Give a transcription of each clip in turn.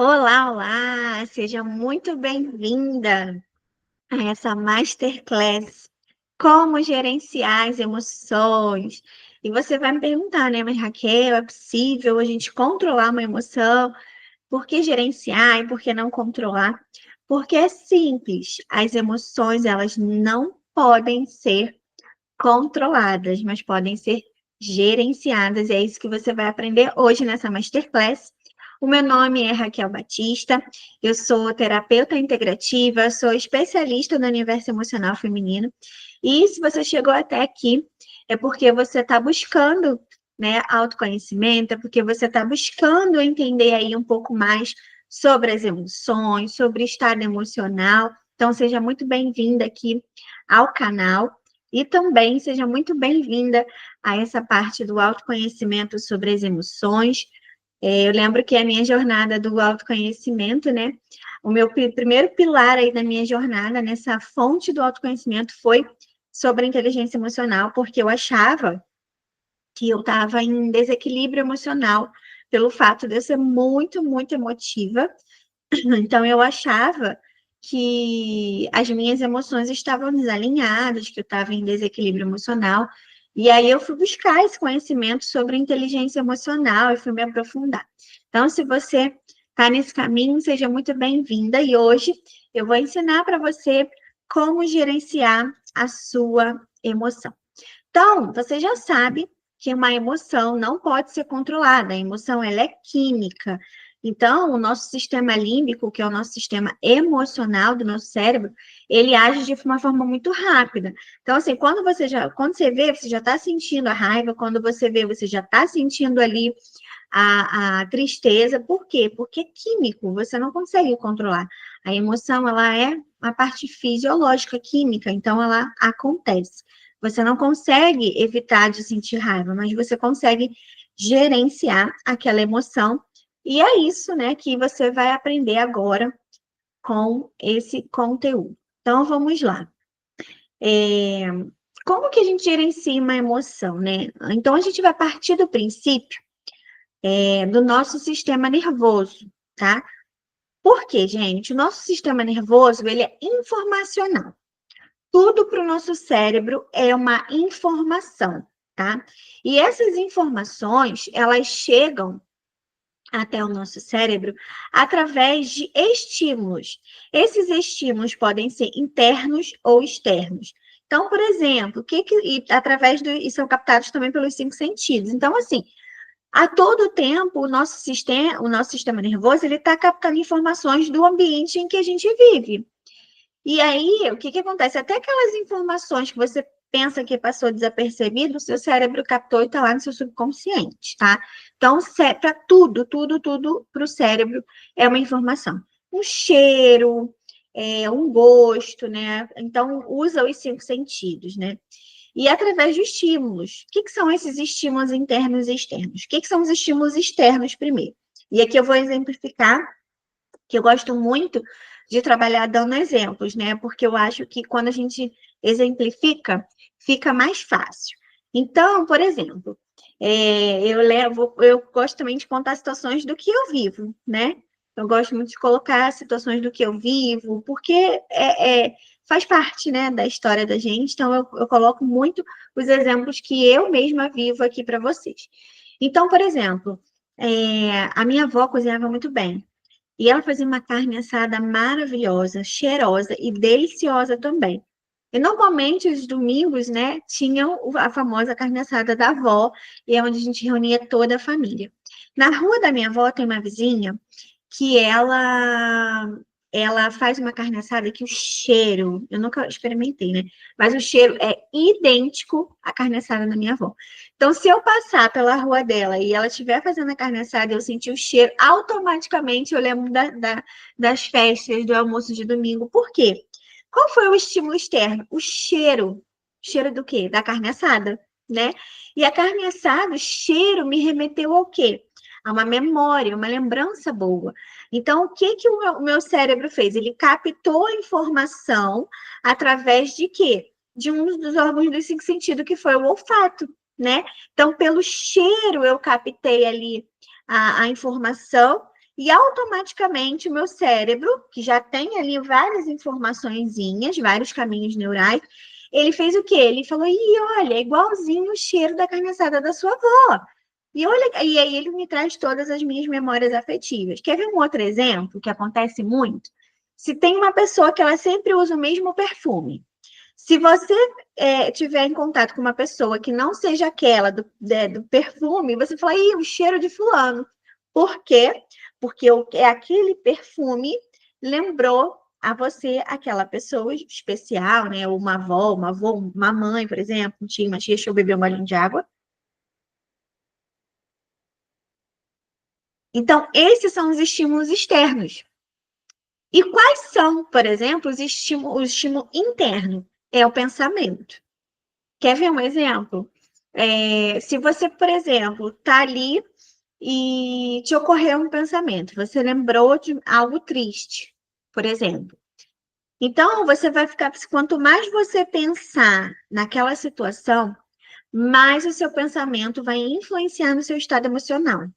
Olá, olá! Seja muito bem-vinda a essa Masterclass Como Gerenciar as Emoções. E você vai me perguntar, né, mas Raquel, é possível a gente controlar uma emoção? Por que gerenciar e por que não controlar? Porque é simples, as emoções, elas não podem ser controladas, mas podem ser gerenciadas. E é isso que você vai aprender hoje nessa Masterclass. O meu nome é Raquel Batista, eu sou terapeuta integrativa, sou especialista no universo emocional feminino. E se você chegou até aqui, é porque você está buscando, né, autoconhecimento, é porque você está buscando entender aí um pouco mais sobre as emoções, sobre o estado emocional. Então, seja muito bem-vinda aqui ao canal. E também seja muito bem-vinda a essa parte do autoconhecimento sobre as emoções. Eu lembro que a minha jornada do autoconhecimento, né? O meu primeiro pilar aí da minha jornada nessa fonte do autoconhecimento foi sobre a inteligência emocional, porque eu achava que eu estava em desequilíbrio emocional pelo fato de eu ser muito, muito emotiva. Então, eu achava que as minhas emoções estavam desalinhadas, que eu estava em desequilíbrio emocional. E aí eu fui buscar esse conhecimento sobre inteligência emocional e fui me aprofundar. Então, se você está nesse caminho, seja muito bem-vinda. E hoje eu vou ensinar para você como gerenciar a sua emoção. Então, você já sabe que uma emoção não pode ser controlada. A emoção, ela é química. Então, o nosso sistema límbico, que é o nosso sistema emocional do nosso cérebro, ele age de uma forma muito rápida. Então, assim, quando você vê, você já está sentindo a raiva, quando você vê, você já está sentindo ali a tristeza. Por quê? Porque é químico, você não consegue controlar. A emoção, ela é a parte fisiológica, química, então ela acontece. Você não consegue evitar de sentir raiva, mas você consegue gerenciar aquela emoção. E é isso, né, que você vai aprender agora com esse conteúdo. Então, vamos lá. É, Como que a gente gerencia uma emoção, né? Então, a gente vai partir do princípio do nosso sistema nervoso, tá? Por quê, gente? O nosso sistema nervoso, ele é informacional. Tudo para o nosso cérebro é uma informação, tá? E essas informações, elas chegam até o nosso cérebro através de estímulos. Esses estímulos podem ser internos ou externos. Então, por exemplo, e são captados também pelos cinco sentidos. Então, assim, a todo tempo, o nosso sistema nervoso, ele está captando informações do ambiente em que a gente vive. E aí, o que que acontece? Até aquelas informações que você pensa que passou desapercebido, o seu cérebro captou e está lá no seu subconsciente, tá? Então, para tudo para o cérebro é uma informação. Um cheiro, um gosto, né? Então, usa os cinco sentidos, né? E através de estímulos. O que que são esses estímulos internos e externos? O que que são os estímulos externos primeiro? E aqui eu vou exemplificar que eu gosto muito de trabalhar dando exemplos, né? Porque eu acho que quando a gente exemplifica, fica mais fácil. Então, por exemplo, eu gosto também de contar situações do que eu vivo, né? Eu gosto muito de colocar situações do que eu vivo, porque faz parte, né, da história da gente. Então, eu coloco muito os exemplos que eu mesma vivo aqui para vocês. Então, por exemplo, a minha avó cozinhava muito bem. E ela fazia uma carne assada maravilhosa, cheirosa e deliciosa também. E normalmente os domingos, né, tinham a famosa carne assada da avó, e é onde a gente reunia toda a família. Na rua da minha avó tem uma vizinha que ela faz uma carne assada que o cheiro, eu nunca experimentei, né? Mas o cheiro é idêntico à carne assada da minha avó. Então, se eu passar pela rua dela e ela estiver fazendo a carne assada e eu sentir o cheiro, automaticamente eu lembro das festas, do almoço de domingo. Por quê? Qual foi o estímulo externo? O cheiro. Cheiro do quê? Da carne assada, né? E a carne assada, o cheiro me remeteu ao quê? A uma memória, uma lembrança boa. Então, o que que o meu cérebro fez? Ele captou a informação através de quê? De um dos órgãos dos cinco sentidos, que foi o olfato, né? Então, pelo cheiro, eu captei ali a informação e automaticamente o meu cérebro, que já tem ali várias informaçõezinhas, vários caminhos neurais, ele fez o quê? Ele falou, ih, olha, é igualzinho o cheiro da carne assada da sua avó. E olha, e aí ele me traz todas as minhas memórias afetivas. Quer ver um outro exemplo que acontece muito? Se tem uma pessoa que ela sempre usa o mesmo perfume. Se você tiver em contato com uma pessoa que não seja aquela do perfume, você fala, ih, o cheiro de fulano. Por quê? Porque aquele perfume lembrou a você aquela pessoa especial, né? Uma avó, uma mãe, por exemplo, um tio, uma tia, deixa eu beber um golinho de água. Então, esses são os estímulos externos. E quais são, por exemplo, o estímulo interno? É o pensamento. Quer ver um exemplo? Se você, por exemplo, está ali e te ocorreu um pensamento, você lembrou de algo triste, por exemplo. Então, você vai ficar, quanto mais você pensar naquela situação, mais o seu pensamento vai influenciar no seu estado emocional.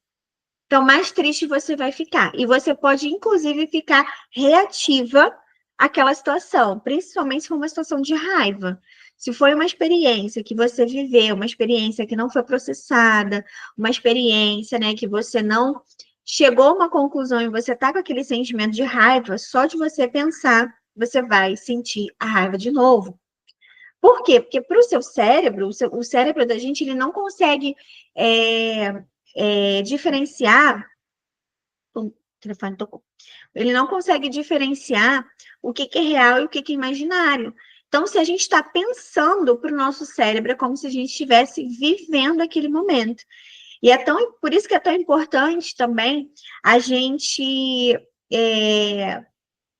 Então, mais triste você vai ficar. E você pode, inclusive, ficar reativa àquela situação, principalmente se for uma situação de raiva. Se foi uma experiência que você viveu, uma experiência que não foi processada, uma experiência, né, que você não chegou a uma conclusão e você está com aquele sentimento de raiva, só de você pensar, você vai sentir a raiva de novo. Por quê? Porque para o seu cérebro, o cérebro da gente, ele não consegue diferenciar. O telefone tocou. Ele não consegue diferenciar o que é real e o que é imaginário. Então, se a gente está pensando para o nosso cérebro, é como se a gente estivesse vivendo aquele momento. E por isso que é tão importante também a gente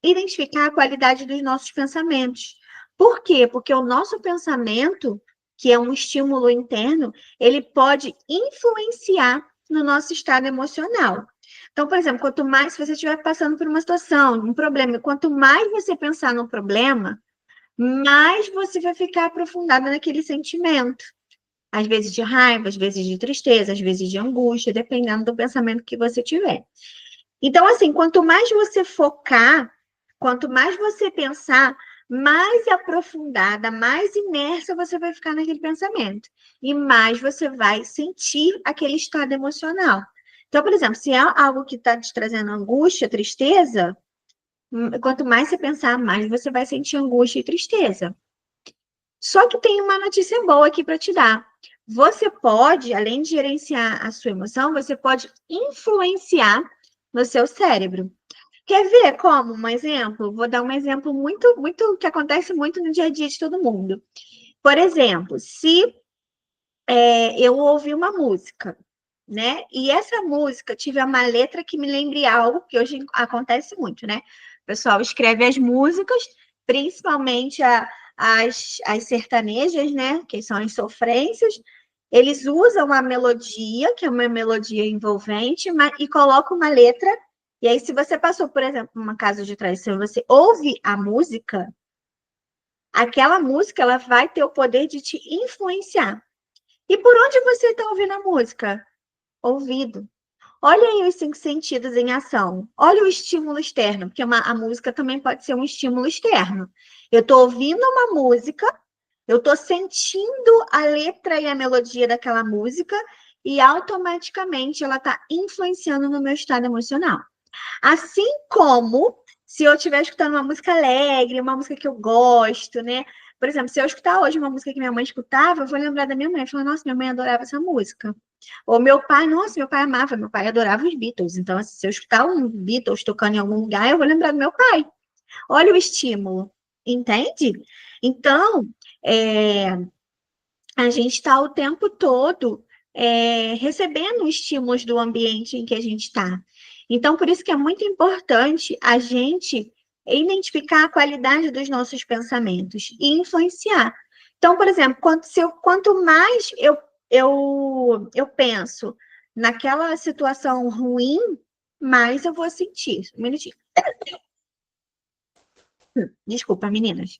identificar a qualidade dos nossos pensamentos. Por quê? Porque o nosso pensamento, que é um estímulo interno, ele pode influenciar no nosso estado emocional. Então, por exemplo, quanto mais se você estiver passando por uma situação, um problema, quanto mais você pensar no problema, mais você vai ficar aprofundada naquele sentimento. Às vezes de raiva, às vezes de tristeza, às vezes de angústia, dependendo do pensamento que você tiver. Então, assim, quanto mais você focar, quanto mais você pensar, mais aprofundada, mais imersa você vai ficar naquele pensamento. E mais você vai sentir aquele estado emocional. Então, por exemplo, se é algo que está te trazendo angústia, tristeza, quanto mais você pensar, mais você vai sentir angústia e tristeza. Só que tem uma notícia boa aqui para te dar. Você pode, além de gerenciar a sua emoção, você pode influenciar no seu cérebro. Quer ver como um exemplo? Vou dar um exemplo muito que acontece muito no dia a dia de todo mundo. Por exemplo, se eu ouvir uma música, né? E essa música tiver uma letra que me lembre algo, que hoje acontece muito, né? O pessoal escreve as músicas, principalmente as sertanejas, né? Que são as sofrências. Eles usam a melodia, que é uma melodia envolvente, e colocam uma letra. E aí, se você passou, por exemplo, uma casa de traição, você ouve a música, aquela música ela vai ter o poder de te influenciar. E por onde você está ouvindo a música? Ouvido. Olha aí os cinco sentidos em ação. Olha o estímulo externo, porque a música também pode ser um estímulo externo. Eu estou ouvindo uma música, eu estou sentindo a letra e a melodia daquela música e automaticamente ela está influenciando no meu estado emocional. Assim como se eu estiver escutando uma música alegre, uma música que eu gosto, né? Por exemplo, se eu escutar hoje uma música que minha mãe escutava, eu vou lembrar da minha mãe. Falar, nossa, minha mãe adorava essa música. Ou meu pai, nossa, meu pai amava, meu pai adorava os Beatles. Então, assim, se eu escutar um Beatles tocando em algum lugar, eu vou lembrar do meu pai. Olha o estímulo, entende? Então, é, a gente está o tempo todo recebendo estímulos do ambiente em que a gente está. Então, por isso que é muito importante a gente identificar a qualidade dos nossos pensamentos e influenciar. Então, por exemplo, quanto mais eu penso naquela situação ruim, mais eu vou sentir. Um minutinho. Desculpa, meninas.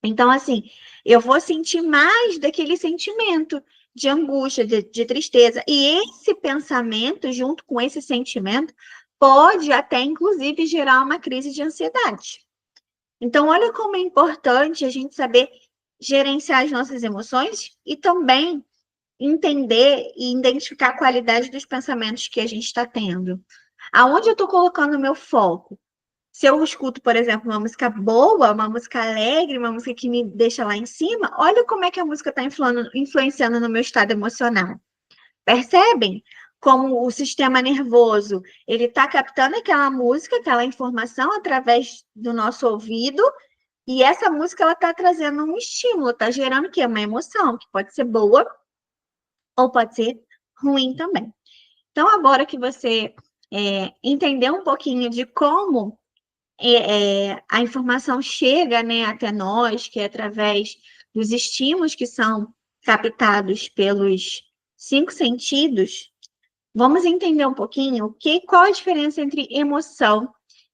Então, assim, eu vou sentir mais daquele sentimento de angústia, de tristeza. E esse pensamento, junto com esse sentimento, pode até, inclusive, gerar uma crise de ansiedade. Então, olha como é importante a gente saber gerenciar as nossas emoções e também entender e identificar a qualidade dos pensamentos que a gente está tendo. Aonde eu estou colocando o meu foco? Se eu escuto, por exemplo, uma música boa, uma música alegre, uma música que me deixa lá em cima, olha como é que a música está influenciando no meu estado emocional. Percebem? Como o sistema nervoso, ele está captando aquela música, aquela informação através do nosso ouvido, e essa música ela está trazendo um estímulo, está gerando o quê? Uma emoção, que pode ser boa ou pode ser ruim também. Então, agora que você entendeu um pouquinho de como a informação chega, né, até nós, que é através dos estímulos que são captados pelos cinco sentidos, vamos entender um pouquinho qual a diferença entre emoção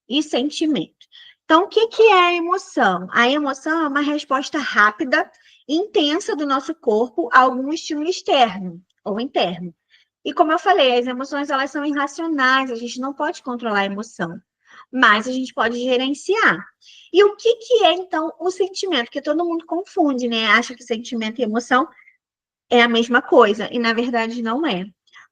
e sentimento. Então, o que é a emoção? A emoção é uma resposta rápida, intensa do nosso corpo a algum estímulo externo ou interno. E como eu falei, as emoções elas são irracionais, a gente não pode controlar a emoção, mas a gente pode gerenciar. E o que é, então, o sentimento? Porque todo mundo confunde, né? Acha que sentimento e emoção é a mesma coisa, e na verdade não é.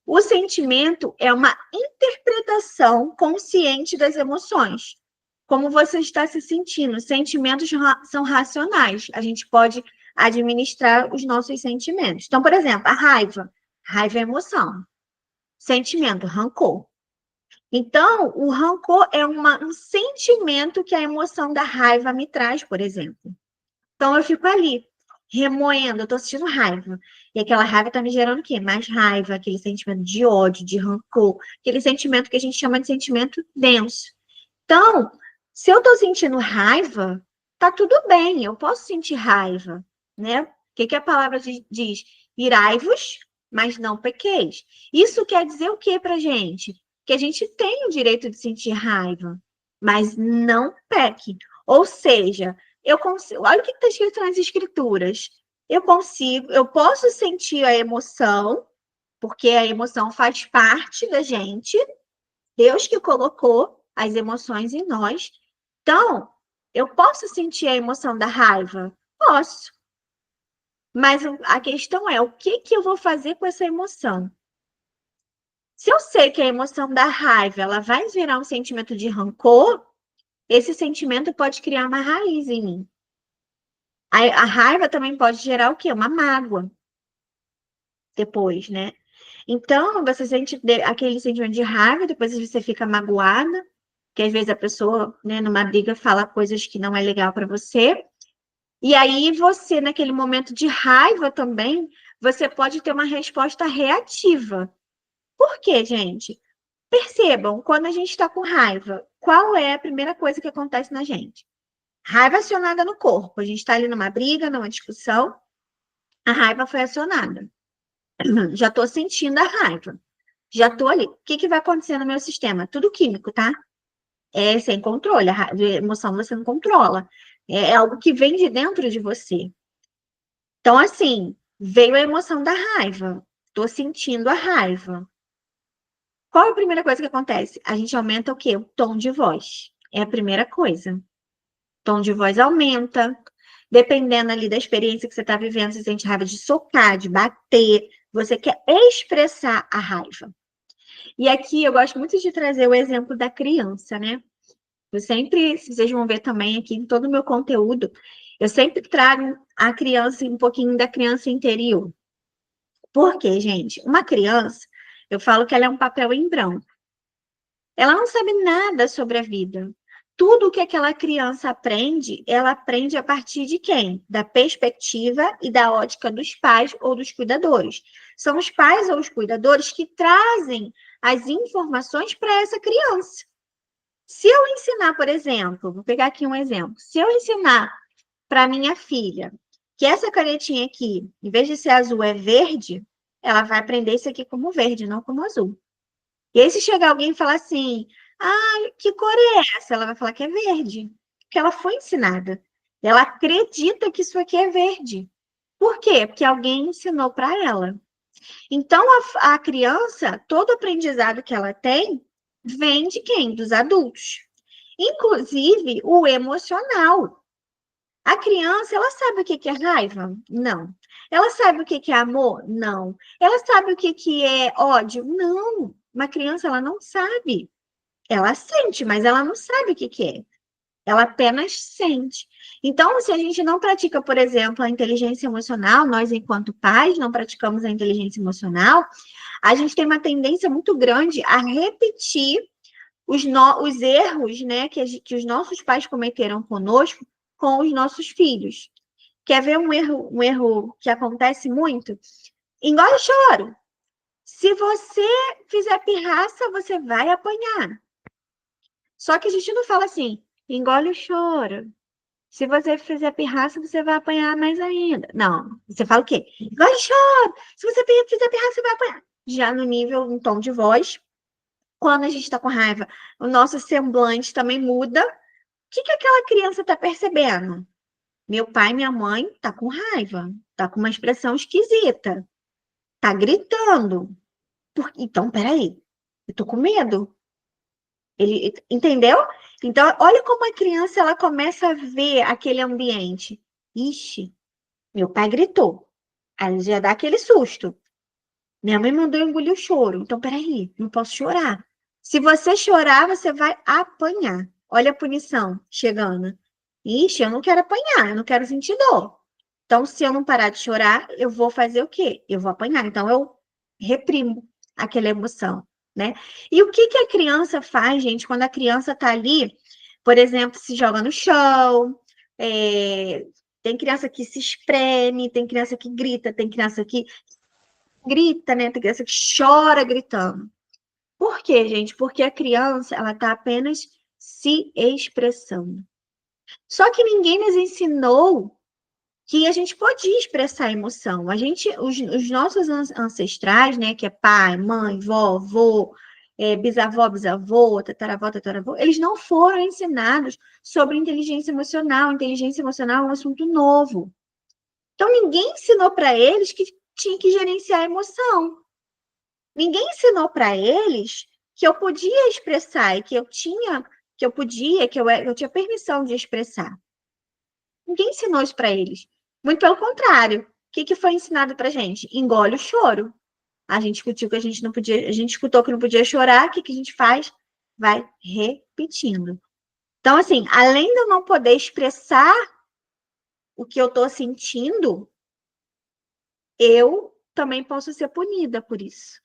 O sentimento é uma interpretação consciente das emoções. Como você está se sentindo? Sentimentos são racionais. A gente pode administrar os nossos sentimentos. Então, por exemplo, a raiva. Raiva é emoção. Sentimento, rancor. Então, o rancor é um sentimento que a emoção da raiva me traz, por exemplo. Então, eu fico ali, remoendo, eu tô sentindo raiva. E aquela raiva tá me gerando o quê? Mais raiva, aquele sentimento de ódio, de rancor, aquele sentimento que a gente chama de sentimento denso. Então, se eu tô sentindo raiva, tá tudo bem, eu posso sentir raiva, né? O que a palavra diz? Irai-vos, mas não pequeis. Isso quer dizer o que pra gente? Que a gente tem o direito de sentir raiva, mas não peque. Ou seja, eu consigo. Olha o que está escrito nas escrituras. Eu posso sentir a emoção, porque a emoção faz parte da gente. Deus que colocou as emoções em nós. Então, eu posso sentir a emoção da raiva? Posso. Mas a questão é, o que eu vou fazer com essa emoção? Se eu sei que a emoção da raiva ela vai gerar um sentimento de rancor, esse sentimento pode criar uma raiz em mim. A raiva também pode gerar o quê? Uma mágoa depois, né? Então, você sente aquele sentimento de raiva, depois você fica magoada, que às vezes a pessoa, né, numa briga, fala coisas que não é legal para você. E aí você, naquele momento de raiva também, você pode ter uma resposta reativa. Por quê, gente? Percebam, quando a gente está com raiva, qual é a primeira coisa que acontece na gente? Raiva acionada no corpo. A gente está ali numa briga, numa discussão, a raiva foi acionada. Já estou sentindo a raiva. Já estou ali. O que vai acontecer no meu sistema? Tudo químico, tá? É sem controle. A emoção você não controla. É algo que vem de dentro de você. Então, assim, veio a emoção da raiva. Estou sentindo a raiva. Qual é a primeira coisa que acontece? A gente aumenta o quê? O tom de voz. É a primeira coisa. O tom de voz aumenta. Dependendo ali da experiência que você está vivendo, você sente raiva de socar, de bater. Você quer expressar a raiva. E aqui eu gosto muito de trazer o exemplo da criança, né? Eu sempre, vocês vão ver também aqui em todo o meu conteúdo, eu sempre trago a criança, um pouquinho da criança interior. Por quê, gente? Uma criança, eu falo que ela é um papel em branco. Ela não sabe nada sobre a vida. Tudo que aquela criança aprende, ela aprende a partir de quem? Da perspectiva e da ótica dos pais ou dos cuidadores. São os pais ou os cuidadores que trazem as informações para essa criança. Se eu ensinar, por exemplo, vou pegar aqui um exemplo. Se eu ensinar para minha filha que essa canetinha aqui, em vez de ser azul, é verde, ela vai aprender isso aqui como verde, não como azul. E aí, se chegar alguém e falar assim, ah, que cor é essa? Ela vai falar que é verde, porque ela foi ensinada. Ela acredita que isso aqui é verde. Por quê? Porque alguém ensinou para ela. Então, a criança, todo aprendizado que ela tem, Vem de quem? Dos adultos. Inclusive o emocional. A criança, ela sabe o que que é raiva? Não. Ela sabe o que que é amor? Não. Ela sabe o que que é ódio? Não. Uma criança, ela não sabe. Ela sente, mas ela não sabe o que que é. Ela apenas sente. Então, se a gente não pratica, por exemplo, a inteligência emocional, nós, enquanto pais, não praticamos a inteligência emocional, a gente tem uma tendência muito grande a repetir os erros, né, que os nossos pais cometeram conosco com os nossos filhos. Quer ver um erro que acontece muito? Engole o choro. Se você fizer pirraça, você vai apanhar. Só que a gente não fala assim, engole o choro. Se você fizer pirraça, você vai apanhar mais ainda. Não, você fala o quê? Engole o choro. Se você fizer pirraça, você vai apanhar. Já no nível, um tom de voz, quando a gente está com raiva, o nosso semblante também muda. O que que aquela criança está percebendo? Meu pai e minha mãe tá com raiva, tá com uma expressão esquisita, tá gritando. Então, peraí, eu tô com medo. Ele entendeu? Então, olha como a criança ela começa a ver aquele ambiente. Ixi, meu pai gritou. Aí já dá aquele susto. Minha mãe mandou eu engolir o choro. Então, peraí, não posso chorar. Se você chorar, você vai apanhar. Olha a punição chegando. Ixi, eu não quero apanhar, eu não quero sentir dor. Então, se eu não parar de chorar, eu vou fazer o quê? Eu vou apanhar. Então, eu reprimo aquela emoção, né? E o que que a criança faz, gente, quando a criança tá ali, por exemplo, se joga no chão, tem criança que se espreme, tem criança que grita, tem criança que grita, né? Tem criança que chora gritando. Por quê, gente? Porque a criança, ela tá apenas se expressando. Só que ninguém nos ensinou que a gente podia expressar emoção. Os nossos ancestrais, né, que é pai, mãe, vó, vô, bisavó, bisavô, tataravó, tataravô, eles não foram ensinados sobre inteligência emocional. Inteligência emocional é um assunto novo. Então, ninguém ensinou para eles que tinha que gerenciar a emoção. Ninguém ensinou para eles que eu podia expressar e que eu tinha, que eu podia, eu tinha permissão de expressar. Ninguém ensinou isso para eles. Muito pelo contrário. O que que foi ensinado para gente? Engole o choro. A gente discutiu que a gente não podia, a gente escutou que não podia chorar. O que que a gente faz? Vai repetindo. Então, assim, além de eu não poder expressar o que eu estou sentindo, eu também posso ser punida por isso.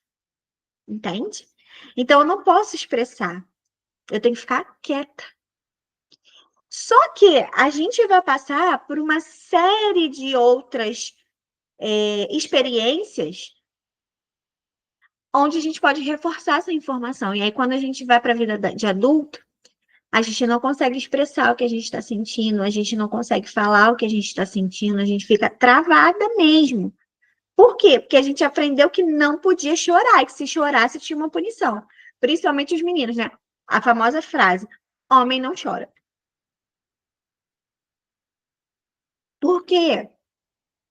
Entende? Então, eu não posso expressar. Eu tenho que ficar quieta. Só que a gente vai passar por uma série de outras experiências onde a gente pode reforçar essa informação. E aí, quando a gente vai para a vida de adulto, a gente não consegue expressar o que a gente está sentindo, a gente não consegue falar o que a gente está sentindo, a gente fica travada mesmo. Por quê? Porque a gente aprendeu que não podia chorar, e que se chorasse tinha uma punição. Principalmente os meninos, né? A famosa frase: homem não chora. Por quê?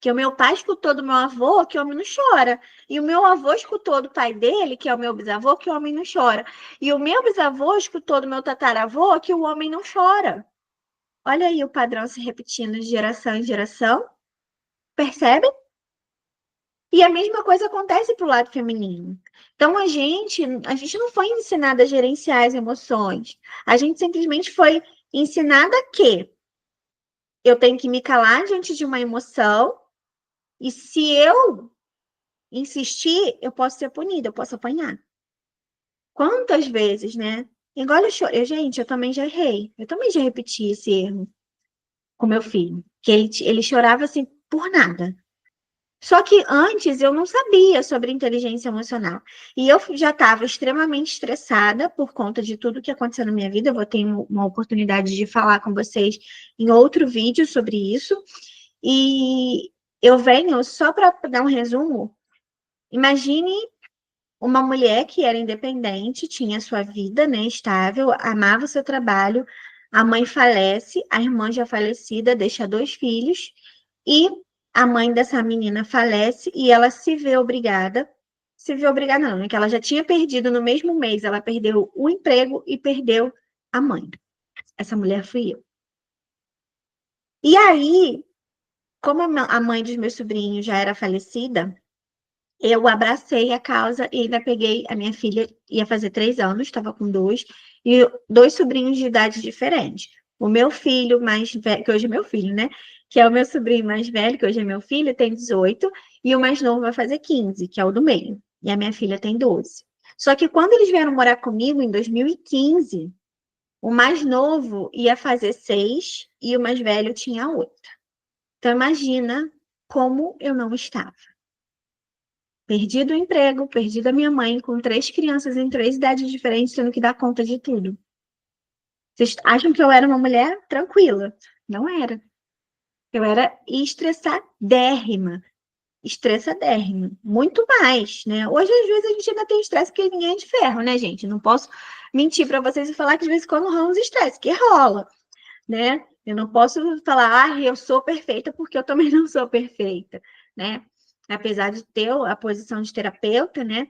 Que o meu pai escutou do meu avô que o homem não chora. E o meu avô escutou do pai dele, que é o meu bisavô, que o homem não chora. E o meu bisavô escutou do meu tataravô que o homem não chora. Olha aí o padrão se repetindo de geração em geração. Percebe? E a mesma coisa acontece para o lado feminino. Então a gente não foi ensinada a gerenciar as emoções. A gente simplesmente foi ensinada que eu tenho que me calar diante de uma emoção. E se eu insistir, eu posso ser punida, eu posso apanhar. Quantas vezes, né? Engole o choro. Gente, eu também já errei. Eu também já repeti esse erro com meu filho. Que ele chorava assim por nada. Só que antes eu não sabia sobre inteligência emocional. E eu já estava extremamente estressada por conta de tudo que aconteceu na minha vida. Eu vou ter uma oportunidade de falar com vocês em outro vídeo sobre isso. E eu venho só para dar um resumo. Imagine uma mulher que era independente, tinha sua vida, né, estável, amava o seu trabalho, a mãe falece, a irmã já falecida deixa dois filhos, e a mãe dessa menina falece e ela se vê obrigada, se viu obrigada, não, né? Que ela já tinha perdido no mesmo mês, ela perdeu o emprego e perdeu a mãe. Essa mulher fui eu. E aí, como a mãe dos meus sobrinhos já era falecida, eu abracei a causa e ainda peguei a minha filha, ia fazer 3 anos, estava com 2, e 2 sobrinhos de idades diferentes. O meu filho mais velho, que hoje é meu filho, né? Que é o meu sobrinho mais velho, que hoje é meu filho, tem 18, e o mais novo vai fazer 15, que é o do meio. E a minha filha tem 12. Só que quando eles vieram morar comigo em 2015, o mais novo ia fazer 6 e o mais velho tinha 8. Então imagina como eu não estava. Perdi do emprego, perdi da minha mãe, com 3 crianças em 3 idades diferentes, tendo que dar conta de tudo. Vocês acham que eu era uma mulher tranquila? Não era. Eu era estressadérrima. Estressadérrima. Muito mais, né? Hoje, às vezes, a gente ainda tem estresse, porque ninguém é de ferro, né, gente? Não posso mentir para vocês e falar que, de vez em quando, rola uns estresse, que rola, né? Eu não posso falar, ah, eu sou perfeita, porque eu também não sou perfeita, né? Apesar de ter a posição de terapeuta, né?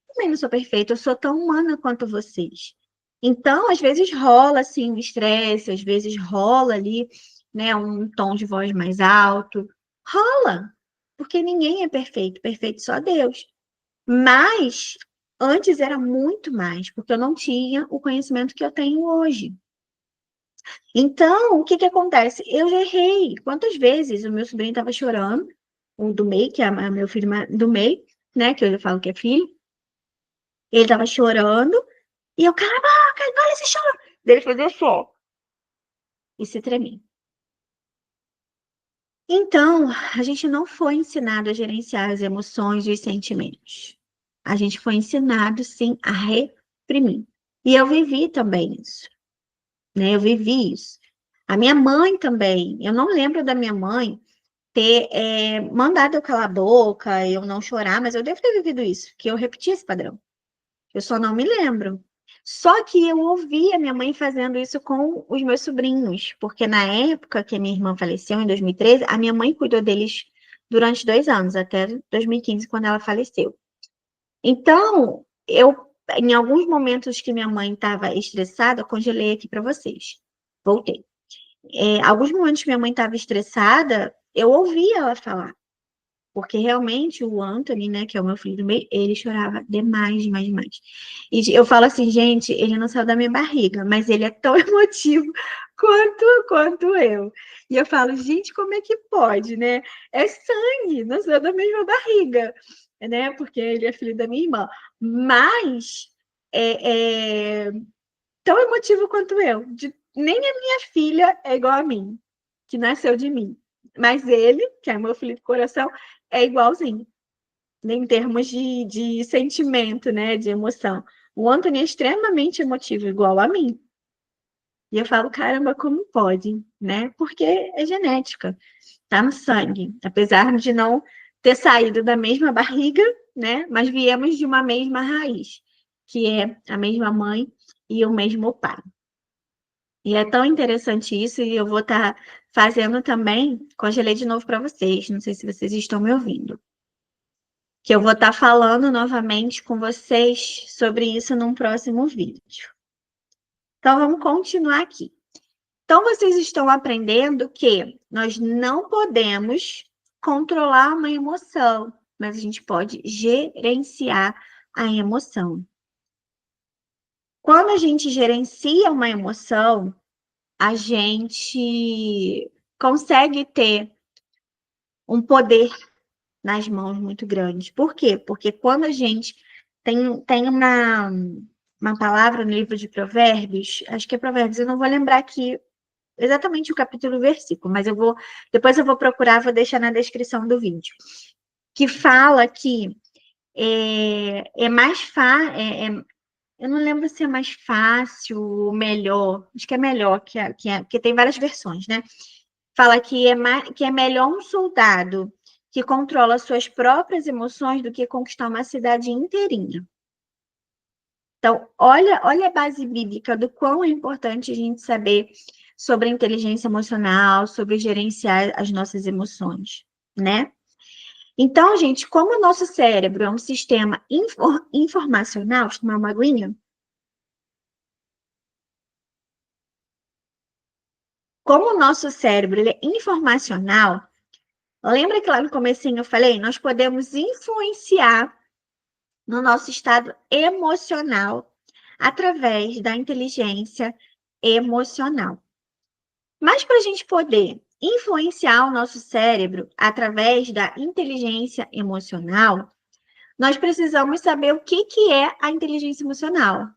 Também não sou perfeita, eu sou tão humana quanto vocês. Então, às vezes rola assim um estresse, às vezes rola ali, né, um tom de voz mais alto. Rola, porque ninguém é perfeito, perfeito só Deus. Mas antes era muito mais, porque eu não tinha o conhecimento que eu tenho hoje. Então, o que que acontece? Eu já errei. Quantas vezes o meu sobrinho estava chorando, o do meio, que é meu filho do meio, né, que eu falo que é filho, ele estava chorando. E eu, cala a boca, agora esse choro. Daí ele fazia só. E se tremia. Então, a gente não foi ensinado a gerenciar as emoções e os sentimentos. A gente foi ensinado, sim, a reprimir. E eu vivi também isso, né? Eu vivi isso. A minha mãe também. Eu não lembro da minha mãe ter mandado eu calar a boca, eu não chorar, mas eu devo ter vivido isso, que eu repeti esse padrão. Eu só não me lembro. Só que eu ouvi a minha mãe fazendo isso com os meus sobrinhos, porque na época que a minha irmã faleceu, em 2013, a minha mãe cuidou deles durante 2 anos, até 2015, quando ela faleceu. Então, em alguns momentos que minha mãe estava estressada, eu congelei aqui para vocês. Voltei. Alguns momentos que minha mãe estava estressada, eu ouvi ela falar. Porque realmente o Anthony, né, que é o meu filho do meio, ele chorava demais, demais, demais. E eu falo assim, gente, ele não saiu da minha barriga, mas ele é tão emotivo quanto eu. E eu falo, gente, como é que pode, né? É sangue, não saiu da mesma barriga, né? Porque ele é filho da minha irmã. Mas é tão emotivo quanto eu. Nem a minha filha é igual a mim, que nasceu de mim. Mas ele, que é meu filho do coração, é igualzinho, né, em termos de sentimento, né, de emoção. O Anthony é extremamente emotivo, igual a mim. E eu falo, caramba, como pode, né? Porque é genética, tá no sangue. Apesar de não ter saído da mesma barriga, né? Mas viemos de uma mesma raiz, que é a mesma mãe e o mesmo pai. E é tão interessante isso, e eu vou estar fazendo também, congelei de novo para vocês, não sei se vocês estão me ouvindo, que eu vou estar falando novamente com vocês sobre isso num próximo vídeo. Então, vamos continuar aqui. Então, vocês estão aprendendo que nós não podemos controlar uma emoção, mas a gente pode gerenciar a emoção. Quando a gente gerencia uma emoção, a gente consegue ter um poder nas mãos muito grande. Por quê? Porque quando a gente tem uma palavra no livro de Provérbios, acho que é Provérbios, eu não vou lembrar aqui exatamente o capítulo e o versículo, mas depois eu vou procurar, vou deixar na descrição do vídeo, que fala que é mais fácil, eu não lembro se é mais fácil ou melhor, acho que é melhor, porque tem várias versões, né? Fala que é melhor um soldado que controla suas próprias emoções do que conquistar uma cidade inteirinha. Então, olha a base bíblica do quão é importante a gente saber sobre a inteligência emocional, sobre gerenciar as nossas emoções, né? Então, gente, como o nosso cérebro é um sistema informacional, deixa eu tomar uma aguinha. Como o nosso cérebro ele é informacional, lembra que lá no comecinho eu falei, nós podemos influenciar no nosso estado emocional através da inteligência emocional. Mas para a gente poder influenciar o nosso cérebro através da inteligência emocional, nós precisamos saber o que, que é a inteligência emocional.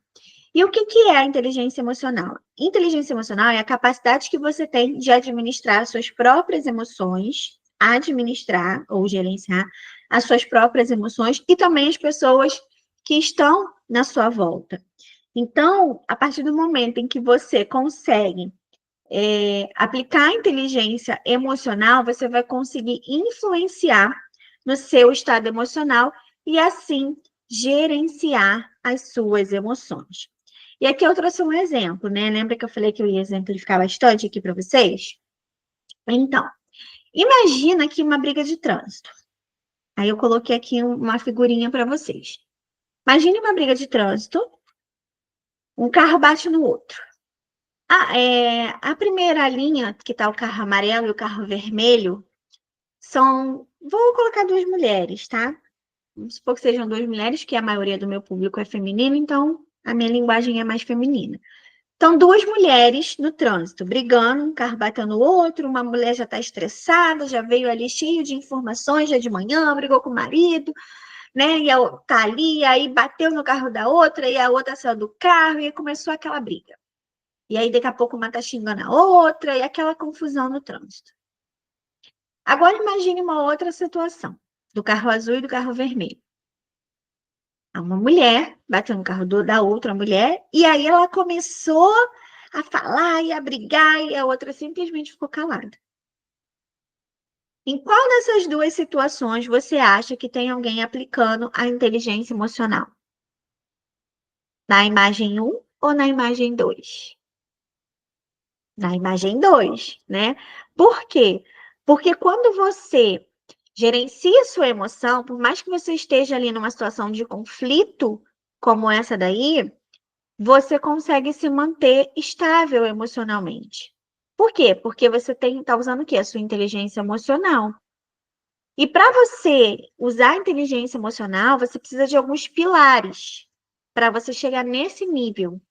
E o que, que é a inteligência emocional? Inteligência emocional é a capacidade que você tem de administrar suas próprias emoções, administrar ou gerenciar as suas próprias emoções e também as pessoas que estão na sua volta. Então, a partir do momento em que você consegue aplicar a inteligência emocional, você vai conseguir influenciar no seu estado emocional e assim gerenciar as suas emoções. E aqui eu trouxe um exemplo, né? Lembra que eu falei que eu ia exemplificar bastante aqui para vocês? Então, imagina aqui uma briga de trânsito. Aí eu coloquei aqui uma figurinha para vocês. Imagine uma briga de trânsito, um carro bate no outro. A primeira linha, que está o carro amarelo e o carro vermelho, vou colocar duas mulheres, tá? Vamos supor que sejam duas mulheres, que a maioria do meu público é feminino, então a minha linguagem é mais feminina. Então, duas mulheres no trânsito, brigando, um carro batendo o outro, uma mulher já está estressada, já veio ali cheio de informações, já de manhã, brigou com o marido, né? E tá ali, aí bateu no carro da outra, e a outra saiu do carro, e aí começou aquela briga. E aí, daqui a pouco, uma tá xingando a outra, e aquela confusão no trânsito. Agora, imagine uma outra situação, do carro azul e do carro vermelho. Uma mulher bateu no carro da outra mulher, e aí ela começou a falar e a brigar, e a outra simplesmente ficou calada. Em qual dessas duas situações você acha que tem alguém aplicando a inteligência emocional? Na imagem um ou na imagem 2? Na imagem 2, né? Por quê? Porque quando você gerencia sua emoção, por mais que você esteja ali numa situação de conflito, como essa daí, você consegue se manter estável emocionalmente. Por quê? Porque você está usando o quê? A sua inteligência emocional. E para você usar a inteligência emocional, você precisa de alguns pilares para você chegar nesse nível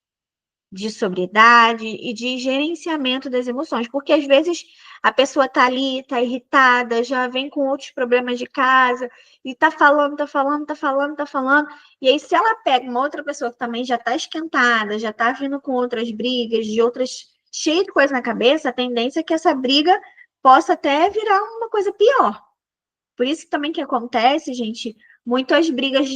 de sobriedade e de gerenciamento das emoções, porque às vezes a pessoa está ali, está irritada, já vem com outros problemas de casa e está falando, está falando, está falando, está falando, e aí se ela pega uma outra pessoa que também já está esquentada, já está vindo com outras brigas, de outras cheia de coisa na cabeça, a tendência é que essa briga possa até virar uma coisa pior. Por isso também que acontece, gente, muitas brigas,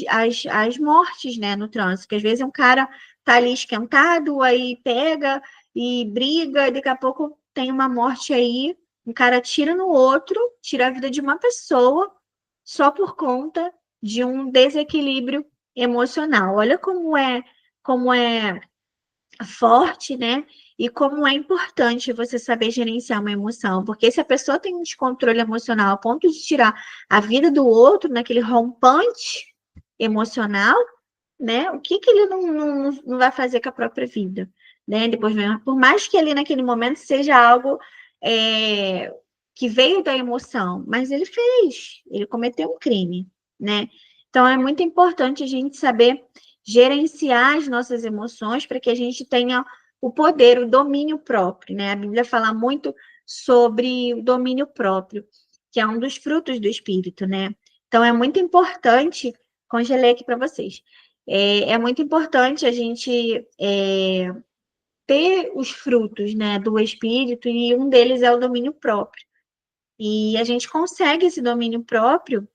as mortes, né, no trânsito, que às vezes um cara tá ali esquentado, aí pega e briga, e daqui a pouco tem uma morte aí, um cara tira no outro, tira a vida de uma pessoa, só por conta de um desequilíbrio emocional. Olha como é forte, né? E como é importante você saber gerenciar uma emoção, porque se a pessoa tem um descontrole emocional a ponto de tirar a vida do outro naquele rompante emocional, né? O que que ele não vai fazer com a própria vida, né? Depois, por mais que ali naquele momento seja algo que veio da emoção, mas ele cometeu um crime, né? Então é muito importante a gente saber gerenciar as nossas emoções para que a gente tenha o poder, o domínio próprio, né? A Bíblia fala muito sobre o domínio próprio, que é um dos frutos do Espírito, né? Então é muito importante, congelei aqui para vocês, é muito importante a gente ter os frutos, né, do Espírito, e um deles é o domínio próprio. E a gente consegue esse domínio próprio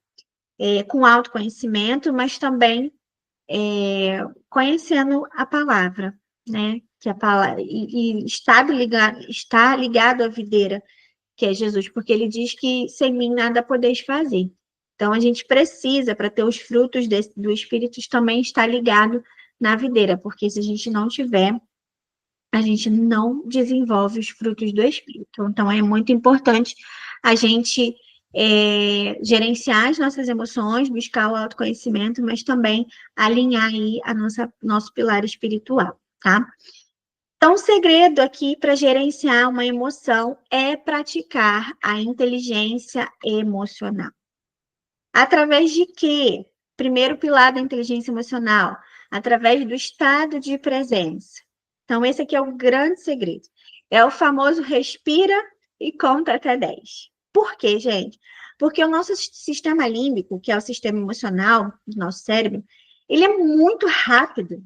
com autoconhecimento, mas também conhecendo a palavra, né? Que a palavra, e está ligado à videira, que é Jesus, porque ele diz que sem mim nada podeis fazer. Então a gente precisa, para ter os frutos do Espírito, também estar ligado na videira, porque se a gente não tiver, a gente não desenvolve os frutos do Espírito. Então é muito importante a gente gerenciar as nossas emoções, buscar o autoconhecimento, mas também alinhar aí nosso pilar espiritual, tá? Então, o segredo aqui para gerenciar uma emoção é praticar a inteligência emocional. Através de quê? Primeiro pilar da inteligência emocional, através do estado de presença. Então, esse aqui é o grande segredo. É o famoso respira e conta até 10. Por quê, gente? Porque o nosso sistema límbico, que é o sistema emocional do nosso cérebro, ele é muito rápido.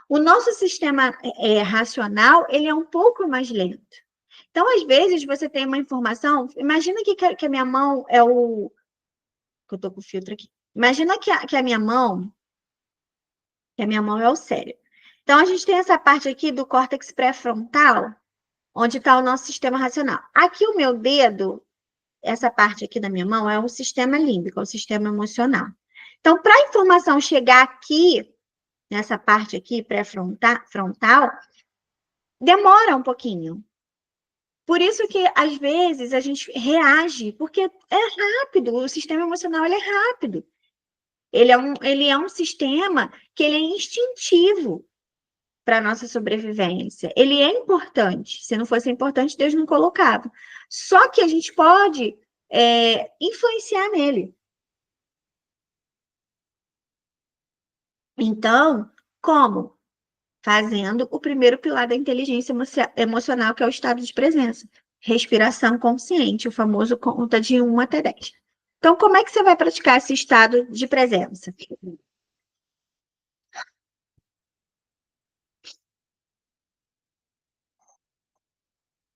O nosso sistema racional, ele é um pouco mais lento. Então, às vezes, você tem uma informação, imagina que a minha mão é o que eu tô com o filtro aqui. Imagina que a minha mão é o cérebro. Então, a gente tem essa parte aqui do córtex pré-frontal, onde está o nosso sistema racional. Aqui, o meu dedo, essa parte aqui da minha mão, é o sistema límbico, é o sistema emocional. Então, para a informação chegar aqui, nessa parte aqui, pré-frontal, demora um pouquinho. Por isso que, às vezes, a gente reage, porque é rápido, o sistema emocional ele é rápido. Ele é um sistema que ele é instintivo para a nossa sobrevivência. Ele é importante. Se não fosse importante, Deus não colocava. Só que a gente pode influenciar nele. Então, como? Fazendo o primeiro pilar da inteligência emocional, que é o estado de presença. Respiração consciente, o famoso conta de 1 até 10. Então, como é que você vai praticar esse estado de presença?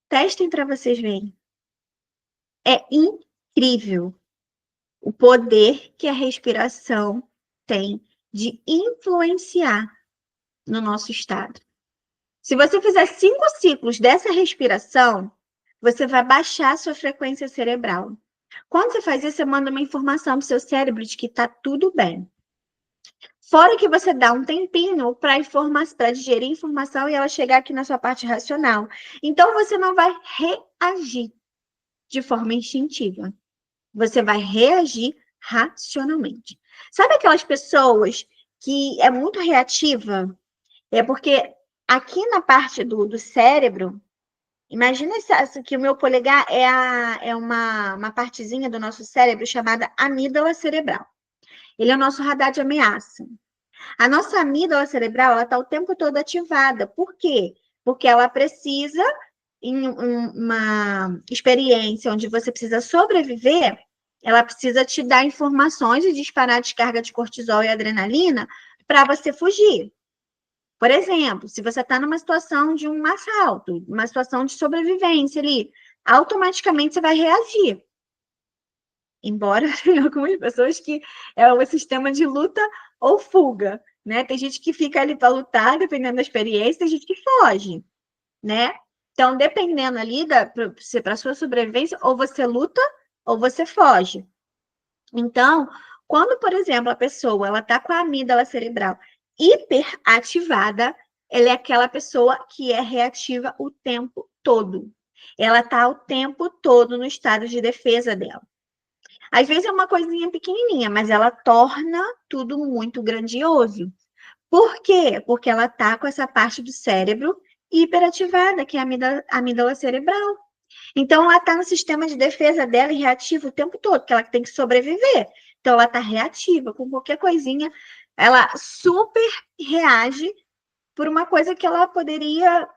Testem para vocês verem. É incrível o poder que a respiração tem de influenciar no nosso estado. Se você fizer 5 ciclos dessa respiração, você vai baixar a sua frequência cerebral. Quando você faz isso, você manda uma informação para o seu cérebro de que está tudo bem. Fora que você dá um tempinho para digerir informação e ela chegar aqui na sua parte racional. Então, você não vai reagir de forma instintiva. Você vai reagir racionalmente. Sabe aquelas pessoas que é muito reativa? É porque aqui na parte do cérebro, imagina que o meu polegar é uma partezinha do nosso cérebro chamada amígdala cerebral. Ele é o nosso radar de ameaça. A nossa amígdala cerebral, ela está o tempo todo ativada. Por quê? Porque ela precisa, em uma experiência onde você precisa sobreviver, ela precisa te dar informações e disparar a descarga de cortisol e adrenalina para você fugir. Por exemplo, se você está numa situação de um assalto, uma situação de sobrevivência ali, automaticamente você vai reagir. Embora tem algumas pessoas que é o sistema de luta ou fuga, né? Tem gente que fica ali para lutar, dependendo da experiência, tem gente que foge, né? Então, dependendo ali para a sua sobrevivência, ou você luta ou você foge. Então, quando, por exemplo, a pessoa ela está com a amígdala cerebral hiperativada, ela é aquela pessoa que é reativa o tempo todo. Ela está o tempo todo no estado de defesa dela. Às vezes é uma coisinha pequenininha, mas ela torna tudo muito grandioso. Por quê? Porque ela está com essa parte do cérebro hiperativada, que é a amígdala cerebral. Então, ela está no sistema de defesa dela e reativa o tempo todo, porque ela tem que sobreviver. Então, ela está reativa, com qualquer coisinha, ela super reage por uma coisa que ela poderia,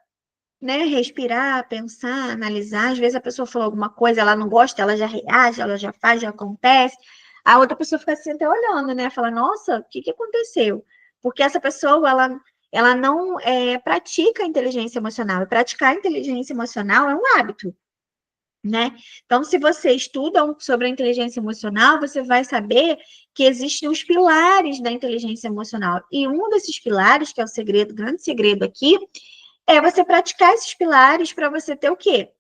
né, respirar, pensar, analisar. Às vezes a pessoa falou alguma coisa, ela não gosta, ela já reage, ela já faz, já acontece. A outra pessoa fica assim até olhando, né? Fala, nossa, o que aconteceu? Porque essa pessoa, ela não pratica a inteligência emocional. E praticar a inteligência emocional é um hábito, né? Então, se você estuda sobre a inteligência emocional, você vai saber que existem os pilares da inteligência emocional. E um desses pilares, que é o segredo, o grande segredo aqui, é você praticar esses pilares para você ter o quê?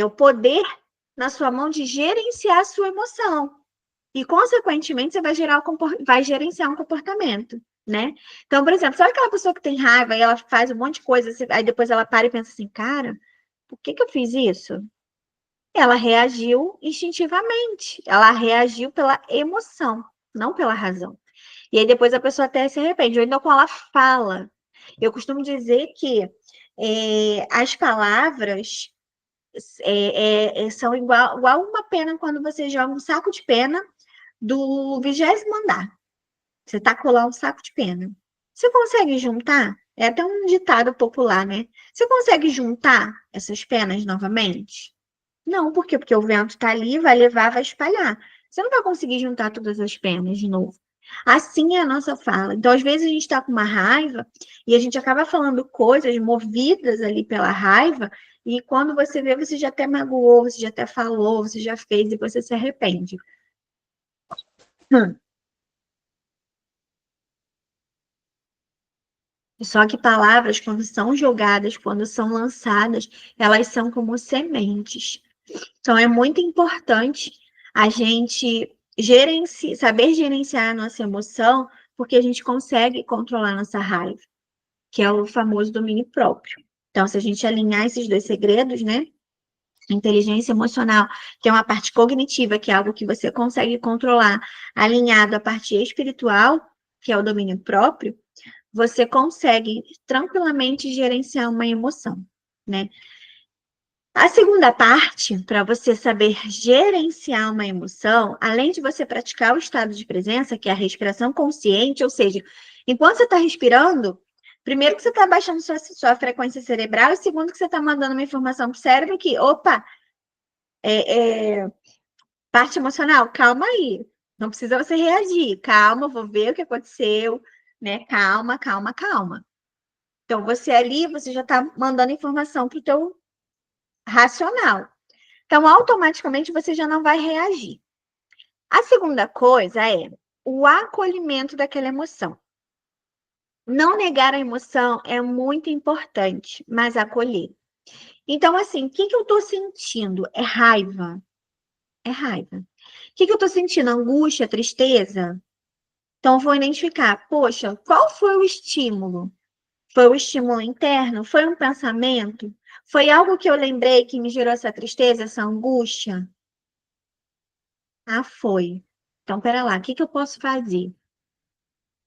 O poder na sua mão de gerenciar a sua emoção. E, consequentemente, você vai gerenciar um comportamento, né? Então, por exemplo, sabe aquela pessoa que tem raiva e ela faz um monte de coisa, aí depois ela para e pensa assim, cara, por que eu fiz isso? ela reagiu instintivamente, ela reagiu pela emoção, não pela razão. E aí depois a pessoa até se arrepende, ou então com ela fala. Eu costumo dizer que as palavras são igual uma pena quando você joga um saco de pena do 20º andar. Você tacou lá um saco de pena. Você consegue juntar? É até um ditado popular, né? Você consegue juntar essas penas novamente? Não, por quê? Porque o vento está ali, vai levar, vai espalhar. Você não vai conseguir juntar todas as penas de novo. Assim é a nossa fala. Então, às vezes, a gente está com uma raiva e a gente acaba falando coisas movidas ali pela raiva, e quando você vê, você já até magoou, você já até falou, você já fez e você se arrepende. Hum. Só que palavras, quando são jogadas, quando são lançadas, elas são como sementes. Então, é muito importante a gente saber gerenciar a nossa emoção, porque a gente consegue controlar a nossa raiva, que é o famoso domínio próprio. Então, se a gente alinhar esses dois segredos, né? Inteligência emocional, que é uma parte cognitiva, que é algo que você consegue controlar, alinhado à parte espiritual, que é o domínio próprio, você consegue tranquilamente gerenciar uma emoção, né? A segunda parte, para você saber gerenciar uma emoção, além de você praticar o estado de presença, que é a respiração consciente, ou seja, enquanto você está respirando, primeiro que você está baixando sua frequência cerebral, e segundo que você está mandando uma informação para o cérebro que, opa, parte emocional, calma aí, não precisa você reagir, calma, vou ver o que aconteceu, né? Calma, calma, calma. Então, você ali, você já está mandando informação para o teu racional. Então, automaticamente você já não vai reagir. A segunda coisa é o acolhimento daquela emoção. Não negar a emoção é muito importante, mas acolher. Então, assim, o que que eu estou sentindo? É raiva? É raiva. O que que eu estou sentindo? Angústia, tristeza? Então, eu vou identificar, poxa, qual foi o estímulo? Foi o estímulo interno? Foi um pensamento? Foi algo que eu lembrei que me gerou essa tristeza, essa angústia? Ah, foi. Então, pera lá, o que que eu posso fazer?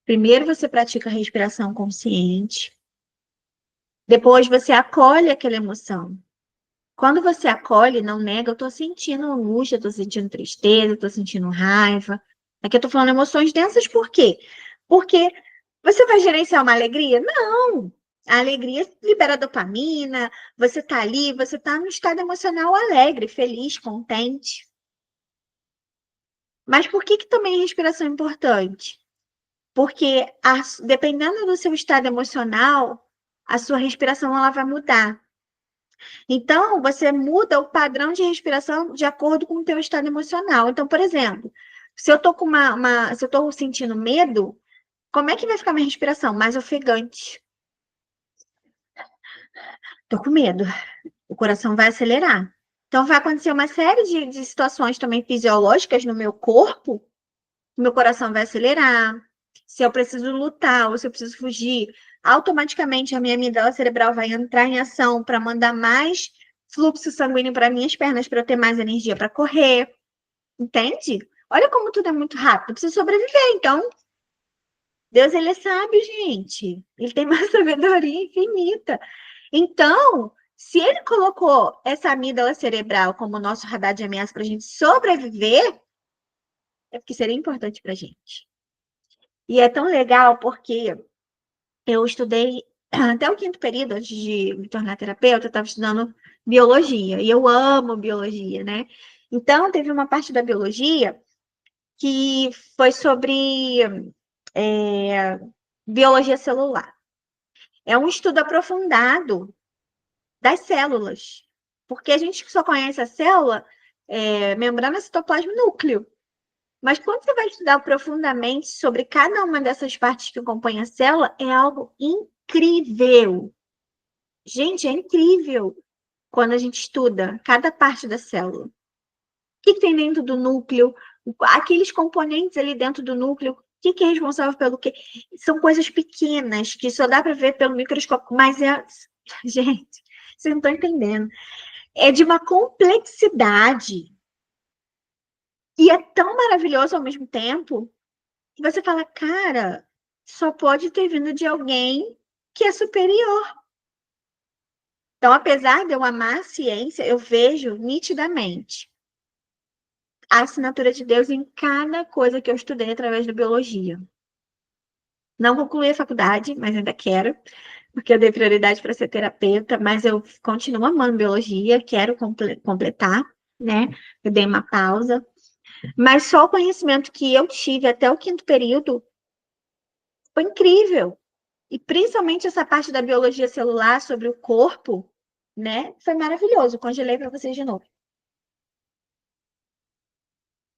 Primeiro você pratica a respiração consciente, depois você acolhe aquela emoção. Quando você acolhe, não nega, eu tô sentindo angústia, eu tô sentindo tristeza, eu tô sentindo raiva. Aqui eu tô falando emoções densas, por quê? Porque você vai gerenciar uma alegria? Não! A alegria libera dopamina, você tá ali, você tá num estado emocional alegre, feliz, contente. Mas por que que também a respiração é importante? Porque dependendo do seu estado emocional, a sua respiração ela vai mudar. Então, você muda o padrão de respiração de acordo com o teu estado emocional. Então, por exemplo, se eu tô com se eu tô sentindo medo, como é que vai ficar minha respiração? Mais ofegante. Tô com medo. O coração vai acelerar. Então, vai acontecer uma série de situações também fisiológicas no meu corpo. Meu coração vai acelerar. Se eu preciso lutar ou se eu preciso fugir, automaticamente a minha amígdala cerebral vai entrar em ação para mandar mais fluxo sanguíneo para minhas pernas, para eu ter mais energia para correr. Entende? Olha como tudo é muito rápido. Eu preciso sobreviver. Então, Deus, ele é sábio, gente. Ele tem uma sabedoria infinita. Então, se ele colocou essa amígdala cerebral como nosso radar de ameaça para a gente sobreviver, é porque seria importante para a gente. E é tão legal porque eu estudei até o quinto período, antes de me tornar terapeuta, eu estava estudando biologia, e eu amo biologia, né? Então, teve uma parte da biologia que foi sobre é, biologia celular. É um estudo aprofundado das células, porque a gente só conhece a célula, membrana, citoplasma e núcleo. Mas quando você vai estudar profundamente sobre cada uma dessas partes que compõem a célula, é algo incrível. Gente, é incrível quando a gente estuda cada parte da célula. O que tem dentro do núcleo? Aqueles componentes ali dentro do núcleo, o que é responsável pelo quê? São coisas pequenas que só dá para ver pelo microscópio, mas é. Gente, vocês não estão entendendo. é de uma complexidade e é tão maravilhoso ao mesmo tempo que você fala, cara, só pode ter vindo de alguém que é superior. Então, apesar de eu amar a ciência, eu vejo nitidamente a assinatura de Deus em cada coisa que eu estudei através da biologia. Não concluí a faculdade, mas ainda quero, porque eu dei prioridade para ser terapeuta, mas eu continuo amando biologia, quero completar, né? Eu dei uma pausa, mas só o conhecimento que eu tive até o quinto período foi incrível. E principalmente essa parte da biologia celular sobre o corpo, né? Foi maravilhoso. Congelei para vocês de novo.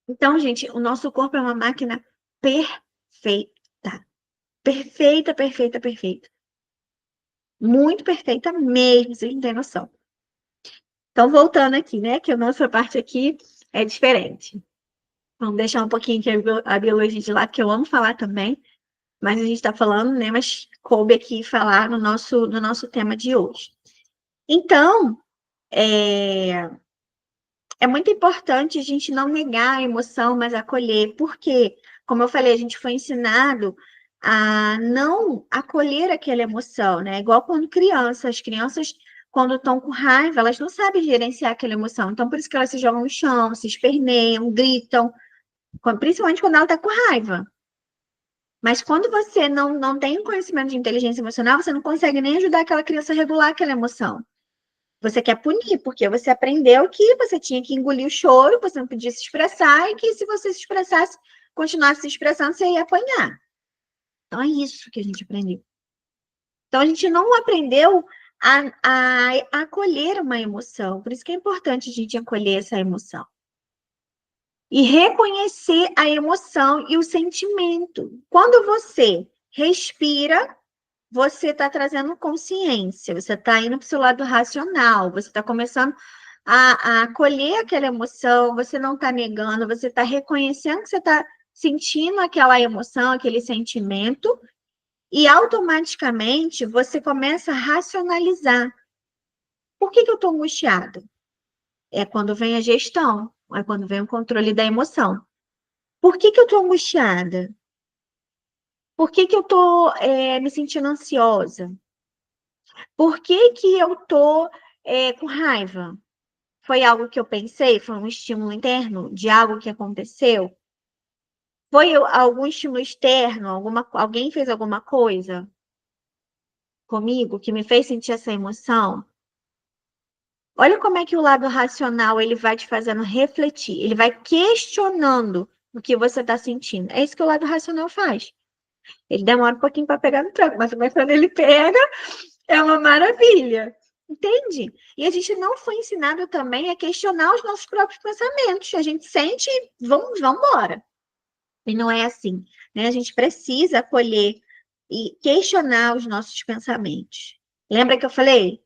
Então, gente, o nosso corpo é uma máquina perfeita. Perfeita, perfeita, perfeita. Muito perfeita mesmo, vocês não têm noção. Então, voltando aqui, né? Que a nossa parte aqui é diferente. Vamos deixar um pouquinho aqui a biologia de lado, que eu amo falar também, mas a gente está falando, né? Mas coube aqui falar no nosso tema de hoje. Então, é muito importante a gente não negar a emoção, mas acolher, porque, como eu falei, a gente foi ensinado a não acolher aquela emoção, né? Igual quando crianças, as crianças, quando estão com raiva, elas não sabem gerenciar aquela emoção. Então, por isso que elas se jogam no chão, se esperneiam, gritam, principalmente quando ela está com raiva. Mas quando você não tem um conhecimento de inteligência emocional, você não consegue nem ajudar aquela criança a regular aquela emoção. Você quer punir, porque você aprendeu que você tinha que engolir o choro, você não podia se expressar, e que se você se expressasse, continuasse se expressando, você ia apanhar. Então é isso que a gente aprendeu. Então a gente não aprendeu a acolher uma emoção. Por isso que é importante a gente acolher essa emoção. E reconhecer a emoção e o sentimento. Quando você respira, você está trazendo consciência, você está indo para o seu lado racional, você está começando a acolher aquela emoção, você não está negando, você está reconhecendo que você está sentindo aquela emoção, aquele sentimento, e automaticamente você começa a racionalizar. Por que eu estou angustiada? É quando vem a gestão, é quando vem o controle da emoção. Por que eu estou angustiada? Por que eu estou me sentindo ansiosa? Por que eu estou com raiva? Foi algo que eu pensei? Foi um estímulo interno de algo que aconteceu? Foi algum estímulo externo? Alguém fez alguma coisa comigo que me fez sentir essa emoção? Olha como é que o lado racional ele vai te fazendo refletir, ele vai questionando o que você está sentindo. É isso que o lado racional faz. Ele demora um pouquinho para pegar no tranco, mas quando ele pega, é uma maravilha. Entende? E a gente não foi ensinado também a questionar os nossos próprios pensamentos. A gente sente e vamos embora. E não é assim, né? A gente precisa acolher e questionar os nossos pensamentos. Lembra que eu falei?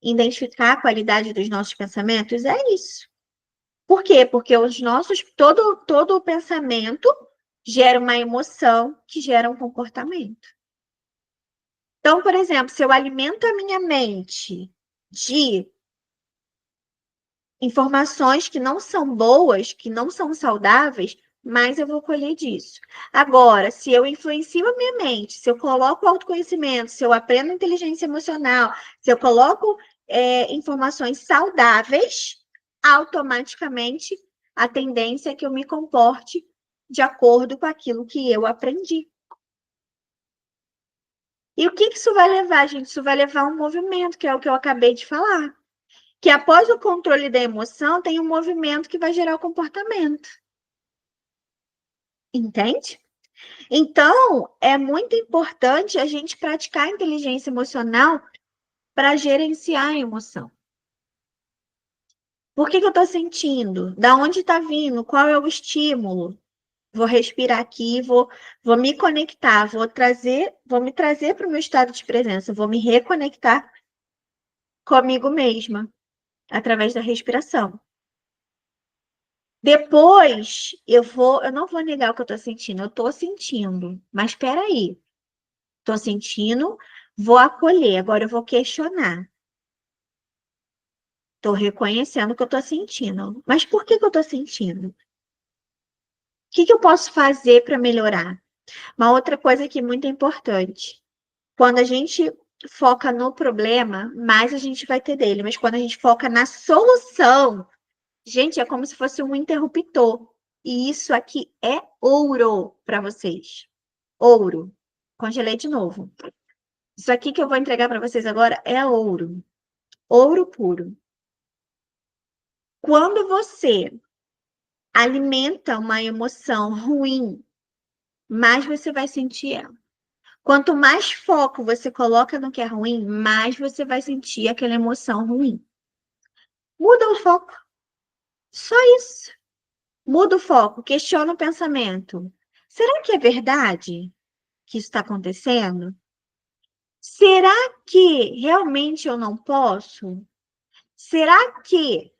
Identificar a qualidade dos nossos pensamentos? É isso. Por quê? Porque todo o pensamento gera uma emoção que gera um comportamento. Então, por exemplo, se eu alimento a minha mente de informações que não são boas, que não são saudáveis, mais eu vou colher disso. Agora, se eu influencio a minha mente, se eu coloco autoconhecimento, se eu aprendo inteligência emocional, se eu coloco informações saudáveis, automaticamente a tendência é que eu me comporte de acordo com aquilo que eu aprendi. E o que isso vai levar, gente? Isso vai levar a um movimento, que é o que eu acabei de falar. Que após o controle da emoção, tem um movimento que vai gerar o comportamento. Entende? Então, é muito importante a gente praticar a inteligência emocional para gerenciar a emoção. Por que eu estou sentindo? Da onde está vindo? Qual é o estímulo? Vou respirar aqui, vou me conectar, vou me trazer para o meu estado de presença, vou me reconectar comigo mesma através da respiração. Depois, eu não vou negar o que eu tô sentindo, eu tô sentindo, mas espera aí, tô sentindo, vou acolher, agora eu vou questionar. Estou reconhecendo o que eu estou sentindo. Mas por que que eu estou sentindo? O que que eu posso fazer para melhorar? Uma outra coisa que é muito importante. Quando a gente foca no problema, mais a gente vai ter dele. Mas quando a gente foca na solução, gente, é como se fosse um interruptor. E isso aqui é ouro para vocês. Ouro. Congelei de novo. Isso aqui que eu vou entregar para vocês agora é ouro. Ouro puro. Quando você alimenta uma emoção ruim, mais você vai sentir ela. Quanto mais foco você coloca no que é ruim, mais você vai sentir aquela emoção ruim. Muda o foco. Só isso. Muda o foco, questiona o pensamento. Será que é verdade que isso está acontecendo? Será que realmente eu não posso? Será que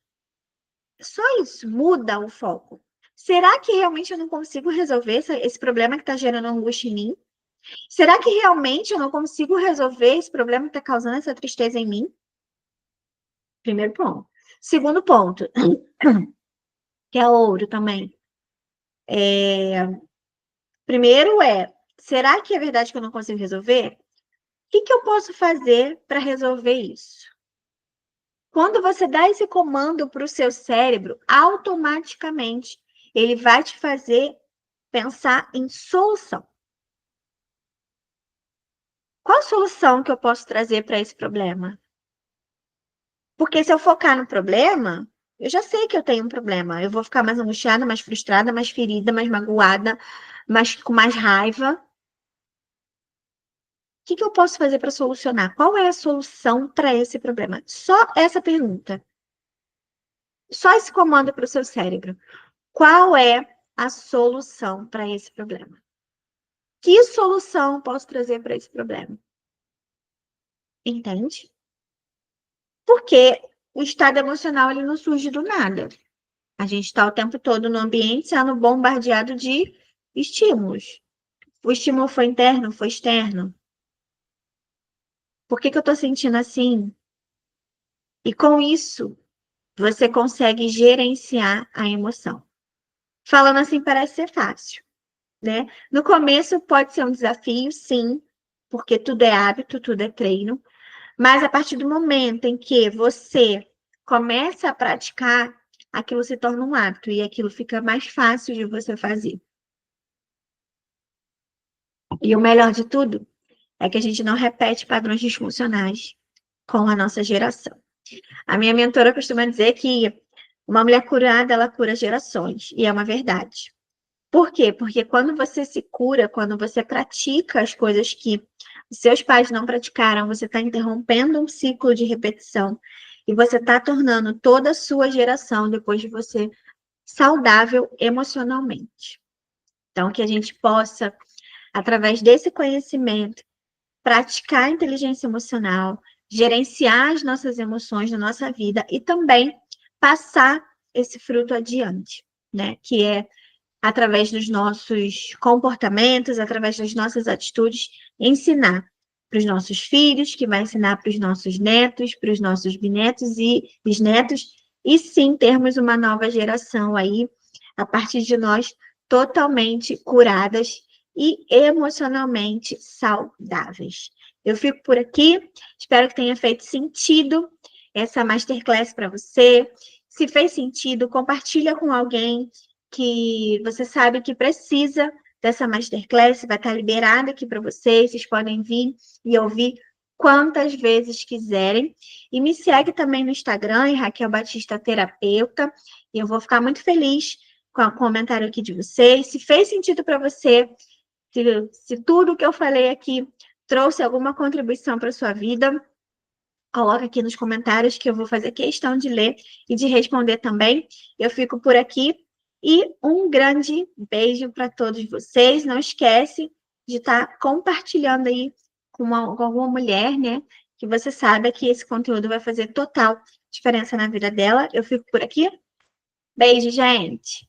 só isso muda o foco? Será que realmente eu não consigo resolver esse problema que está gerando angústia em mim? Será que realmente eu não consigo resolver esse problema que está causando essa tristeza em mim? Primeiro ponto. Segundo ponto, que é ouro também. Primeiro será que é verdade que eu não consigo resolver? O que que eu posso fazer para resolver isso? Quando você dá esse comando para o seu cérebro, automaticamente ele vai te fazer pensar em solução. Qual solução que eu posso trazer para esse problema? Porque se eu focar no problema, eu já sei que eu tenho um problema. Eu vou ficar mais angustiada, mais frustrada, mais ferida, mais magoada, com mais raiva. O que que eu posso fazer para solucionar? Qual é a solução para esse problema? Só essa pergunta. Só esse comando para o seu cérebro. Qual é a solução para esse problema? Que solução posso trazer para esse problema? Entende? Porque o estado emocional ele não surge do nada. A gente está o tempo todo no ambiente sendo bombardeado de estímulos. O estímulo foi interno, foi externo. Por que que eu estou sentindo assim? E com isso, você consegue gerenciar a emoção. Falando assim, parece ser fácil, né? No começo pode ser um desafio, sim, porque tudo é hábito, tudo é treino. Mas a partir do momento em que você começa a praticar, aquilo se torna um hábito e aquilo fica mais fácil de você fazer. E o melhor de tudo é que a gente não repete padrões disfuncionais com a nossa geração. A minha mentora costuma dizer que uma mulher curada, ela cura gerações, e é uma verdade. Por quê? Porque quando você se cura, quando você pratica as coisas que os seus pais não praticaram, você está interrompendo um ciclo de repetição e você está tornando toda a sua geração, depois de você, saudável emocionalmente. Então, que a gente possa, através desse conhecimento, praticar a inteligência emocional, gerenciar as nossas emoções na nossa vida e também passar esse fruto adiante, né? Que é através dos nossos comportamentos, através das nossas atitudes, ensinar para os nossos filhos, que vai ensinar para os nossos netos, para os nossos bisnetos e bisnetos, e sim termos uma nova geração aí, a partir de nós, totalmente curadas e emocionalmente saudáveis. Eu fico por aqui, espero que tenha feito sentido essa masterclass para você. Se fez sentido, compartilha com alguém que você sabe que precisa dessa masterclass, vai estar liberada aqui para vocês podem vir e ouvir quantas vezes quiserem. E me segue também no Instagram, Raquel Batista Terapeuta, e eu vou ficar muito feliz com o comentário aqui de vocês. Se fez sentido para você, se tudo que eu falei aqui trouxe alguma contribuição para sua vida, coloca aqui nos comentários que eu vou fazer questão de ler e de responder também. Eu fico por aqui e um grande beijo para todos vocês. Não esquece de estar compartilhando aí com alguma mulher, né? Que você sabe que esse conteúdo vai fazer total diferença na vida dela. Eu fico por aqui. Beijo, gente!